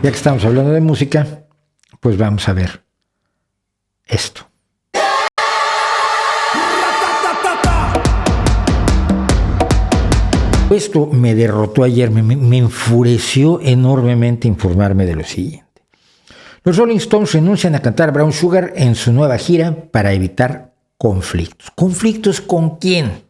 Ya que estamos hablando de música, pues vamos a ver esto. Esto me derrotó ayer, me enfureció enormemente informarme de lo siguiente. Los Rolling Stones renuncian a cantar Brown Sugar en su nueva gira para evitar conflictos. ¿Conflictos con quién?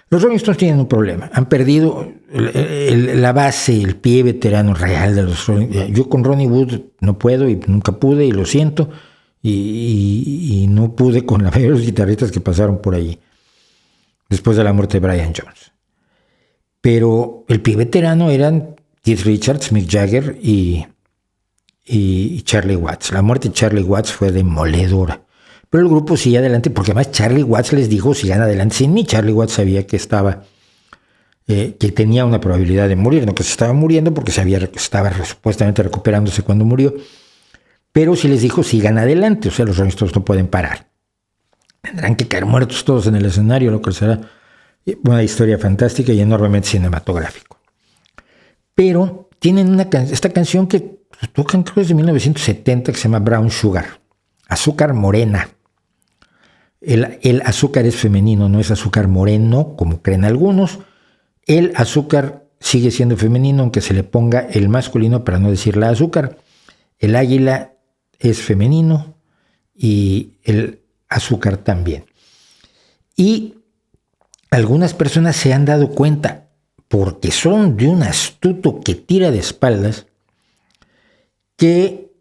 Los Rolling Stones tienen un problema. Han perdido la base, el pie veterano real de los Rolling Stones. Yo con Ronnie Wood no puedo y nunca pude y lo siento. Y no pude con la mayoría de los guitarristas que pasaron por allí después de la muerte de Brian Jones. Pero el pie veterano eran Keith Richards, Mick Jagger y Charlie Watts. La muerte de Charlie Watts fue demoledora. Pero el grupo sigue adelante, porque además Charlie Watts les dijo, sigan adelante sin mí. Charlie Watts sabía que que tenía una probabilidad de morir, no que se estaba muriendo, porque estaba supuestamente recuperándose cuando murió. Pero sí les dijo, sigan adelante, o sea, los Rolling Stones no pueden parar. Tendrán que caer muertos todos en el escenario, lo que será una historia fantástica y enormemente cinematográfico. Pero tienen esta canción que tocan, creo que es de 1970, que se llama Brown Sugar, azúcar morena. El azúcar es femenino, no es azúcar moreno, como creen algunos. El azúcar sigue siendo femenino, aunque se le ponga el masculino para no decir la azúcar. El águila es femenino y el azúcar también. Y algunas personas se han dado cuenta, porque son de un astuto que tira de espaldas, que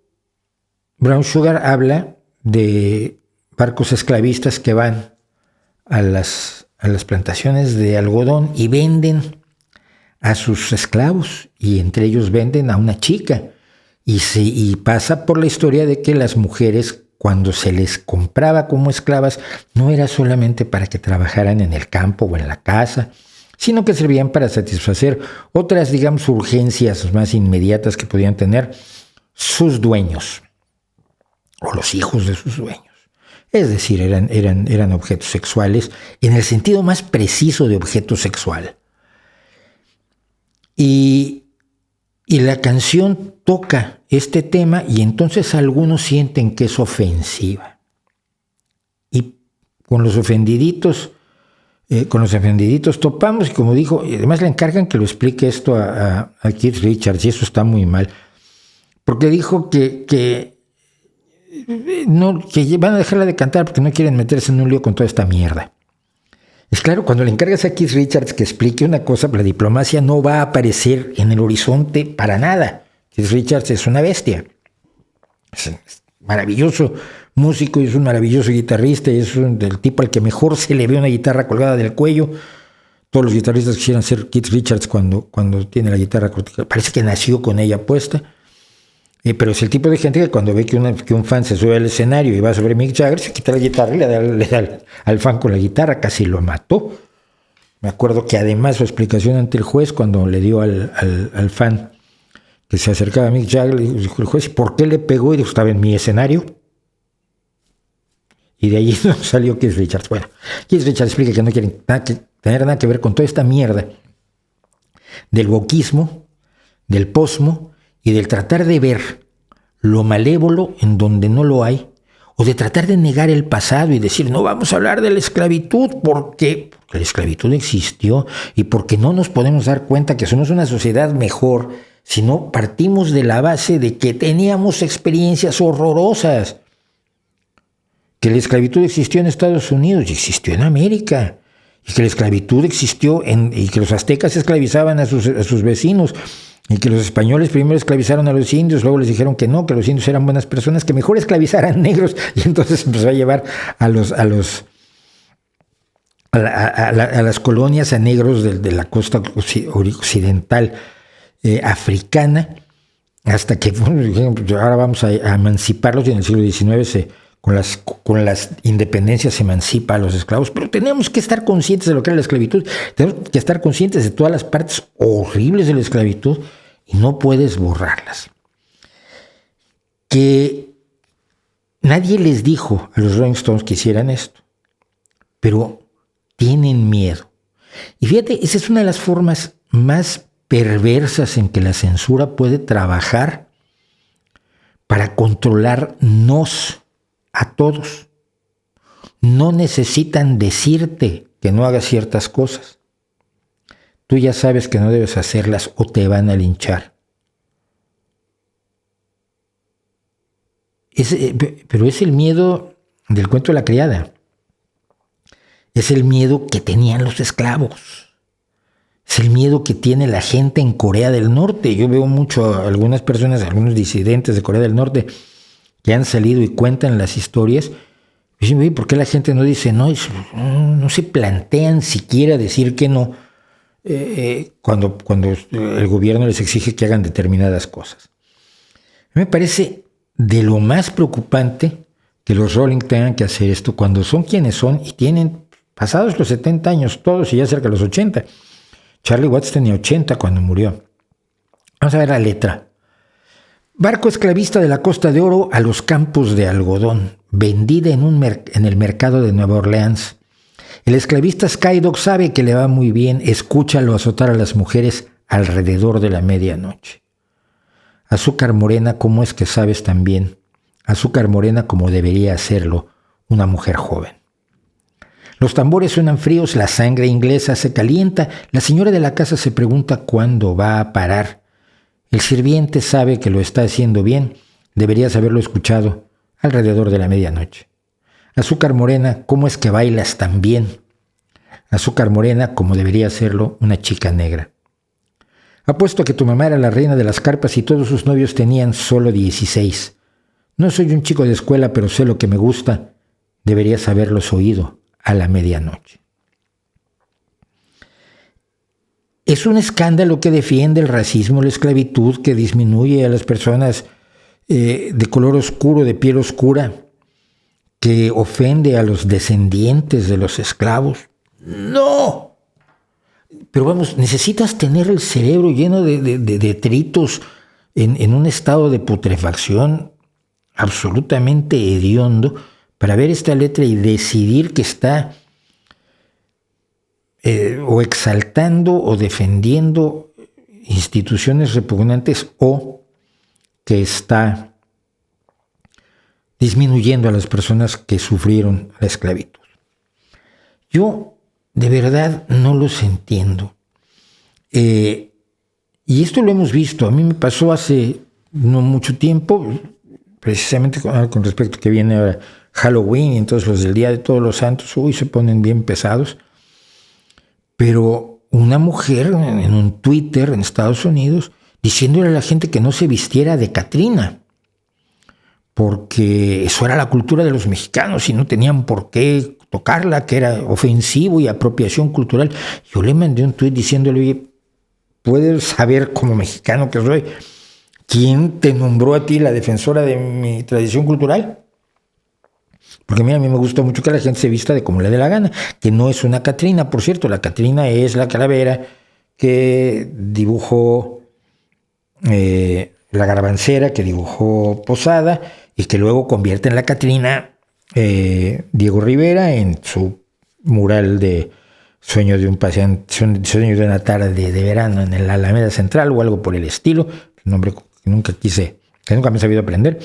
Brown Sugar habla de barcos esclavistas que van a las plantaciones de algodón y venden a sus esclavos, y entre ellos venden a una chica. Y pasa por la historia de que las mujeres, cuando se les compraba como esclavas, no era solamente para que trabajaran en el campo o en la casa, sino que servían para satisfacer otras, digamos, urgencias más inmediatas que podían tener sus dueños o los hijos de sus dueños. Es decir, eran objetos sexuales en el sentido más preciso de objeto sexual. Y la canción toca este tema, y entonces algunos sienten que es ofensiva. Y con los ofendiditos topamos, y como dijo, y además le encargan que lo explique esto a Keith Richards, y eso está muy mal, porque dijo que van a dejarla de cantar porque no quieren meterse en un lío con toda esta mierda. Es claro, cuando le encargas a Keith Richards que explique una cosa, la diplomacia no va a aparecer en el horizonte para nada. Keith Richards es una bestia. Es un maravilloso músico y es un maravilloso guitarrista, y es del tipo al que mejor se le ve una guitarra colgada del cuello. Todos los guitarristas quisieran ser Keith Richards cuando tiene la guitarra cortica. Parece que nació con ella puesta. Pero es el tipo de gente que cuando ve que un fan se sube al escenario y va sobre Mick Jagger, se quita la guitarra y le da al fan con la guitarra, casi lo mató. Me acuerdo que además su explicación ante el juez, cuando le dio al fan que se acercaba a Mick Jagger, le dijo el juez, ¿por qué le pegó? Y dijo, estaba en mi escenario. Y de allí no salió Keith Richards. Bueno, Keith Richards explica que no quieren tener nada que ver con toda esta mierda del wokismo, del posmo, y del tratar de ver lo malévolo en donde no lo hay, o de tratar de negar el pasado y decir, no vamos a hablar de la esclavitud, porque la esclavitud existió, y porque no nos podemos dar cuenta que somos una sociedad mejor si no partimos de la base de que teníamos experiencias horrorosas, que la esclavitud existió en Estados Unidos y existió en América, y que la esclavitud existió y que los aztecas esclavizaban a sus vecinos, y que los españoles primero esclavizaron a los indios, luego les dijeron que no, que los indios eran buenas personas, que mejor esclavizaran negros, y entonces empezó a llevar a las colonias a negros de la costa occidental africana, hasta que ahora vamos a emanciparlos, y en el siglo XIX con las independencias se emancipa a los esclavos. Pero tenemos que estar conscientes de lo que era la esclavitud, tenemos que estar conscientes de todas las partes horribles de la esclavitud, y no puedes borrarlas. Que nadie les dijo a los Rolling Stones que hicieran esto, pero tienen miedo. Y fíjate, esa es una de las formas más perversas en que la censura puede trabajar para controlarnos a todos. No necesitan decirte que no hagas ciertas cosas. Tú ya sabes que no debes hacerlas o te van a linchar. Pero es el miedo del cuento de la criada. Es el miedo que tenían los esclavos. Es el miedo que tiene la gente en Corea del Norte. Yo veo mucho a algunas personas, algunos disidentes de Corea del Norte que han salido y cuentan las historias. Y dicen, ¿por qué la gente no dice no? No se plantean siquiera decir que no cuando el gobierno les exige que hagan determinadas cosas. Me parece de lo más preocupante que los Rolling tengan que hacer esto cuando son quienes son y tienen pasados los 70 años todos y ya cerca de los 80. Charlie Watts tenía 80 cuando murió. Vamos a ver la letra. Barco esclavista de la Costa de Oro a los campos de algodón, vendida en el mercado de Nueva Orleans. El esclavista Skydog sabe que le va muy bien, escúchalo azotar a las mujeres alrededor de la medianoche. Azúcar morena, ¿cómo es que sabes también? Azúcar morena como debería hacerlo una mujer joven. Los tambores suenan fríos, la sangre inglesa se calienta, la señora de la casa se pregunta cuándo va a parar. El sirviente sabe que lo está haciendo bien, deberías haberlo escuchado alrededor de la medianoche. Azúcar morena, ¿cómo es que bailas tan bien? Azúcar morena como debería hacerlo una chica negra. Apuesto a que tu mamá era la reina de las carpas y todos sus novios tenían solo 16. No soy un chico de escuela, pero sé lo que me gusta. Deberías haberlos oído a la medianoche. Es un escándalo que defiende el racismo, la esclavitud, que disminuye a las personas de color oscuro, de piel oscura, que ofende a los descendientes de los esclavos. ¡No! Pero vamos, necesitas tener el cerebro lleno de detritos en un estado de putrefacción absolutamente hediondo para ver esta letra y decidir que está o exaltando o defendiendo instituciones repugnantes o que está disminuyendo a las personas que sufrieron la esclavitud. Yo de verdad no los entiendo. Y esto lo hemos visto. A mí me pasó hace no mucho tiempo, precisamente con respecto a que viene ahora Halloween y entonces los del Día de Todos los Santos, se ponen bien pesados. Pero una mujer en un Twitter en Estados Unidos diciéndole a la gente que no se vistiera de Catrina, porque eso era la cultura de los mexicanos y no tenían por qué tocarla, que era ofensivo y apropiación cultural. Yo le mandé un tuit diciéndole, oye, ¿puedes saber como mexicano que soy quién te nombró a ti la defensora de mi tradición cultural? Porque mira, a mí me gusta mucho que la gente se vista de como le dé la gana, que no es una Catrina, por cierto. La Catrina es la calavera que dibujó la garbancera, que dibujó Posada y que luego convierte en la Catrina Diego Rivera en su mural de Sueño de un paseante, Sueño de una tarde de verano en la Alameda Central o algo por el estilo, un nombre que nunca me he sabido aprender.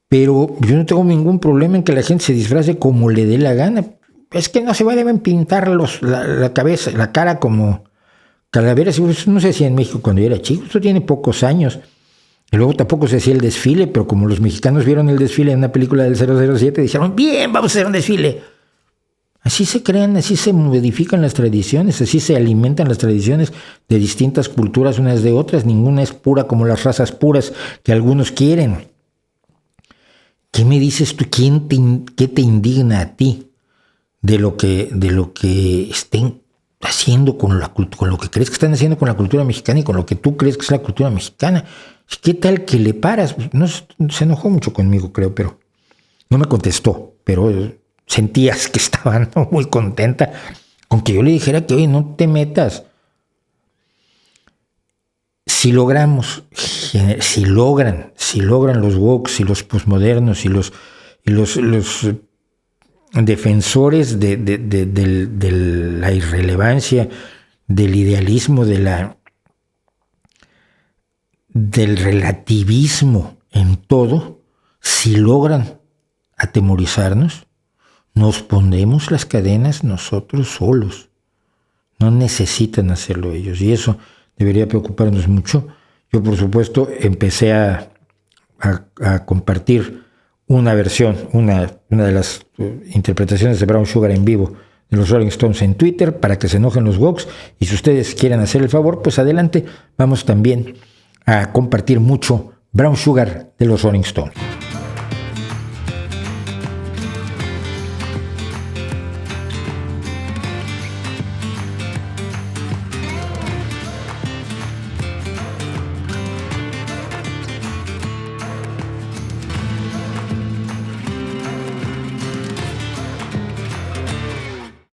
Pero yo no tengo ningún problema en que la gente se disfrace como le dé la gana. Es que no se deben pintar la cabeza, la cara como calaveras. No se hacía en México cuando yo era chico, esto tiene pocos años. Y luego tampoco se hacía el desfile, pero como los mexicanos vieron el desfile en una película del 007, dijeron, bien, vamos a hacer un desfile. Así se crean, así se modifican las tradiciones, así se alimentan las tradiciones de distintas culturas unas de otras. Ninguna es pura como las razas puras que algunos quieren. ¿Qué me dices tú? ¿Qué te indigna a ti de lo que estén haciendo con lo que crees que están haciendo con la cultura mexicana y con lo que tú crees que es la cultura mexicana? ¿Qué tal que le paras? No, se enojó mucho conmigo, creo, pero no me contestó, pero sentías que estaba muy contenta con que yo le dijera que, oye, no te metas. Si logran los woke y los posmodernos y los defensores de la irrelevancia, del idealismo, de la del relativismo en todo, si logran atemorizarnos, nos pondremos las cadenas nosotros solos. No necesitan hacerlo ellos. Y eso debería preocuparnos mucho. Yo, por supuesto, empecé a compartir una versión, una de las interpretaciones de Brown Sugar en vivo de los Rolling Stones en Twitter para que se enojen los woks. Y si ustedes quieren hacer el favor, pues adelante. Vamos también a compartir mucho Brown Sugar de los Rolling Stones.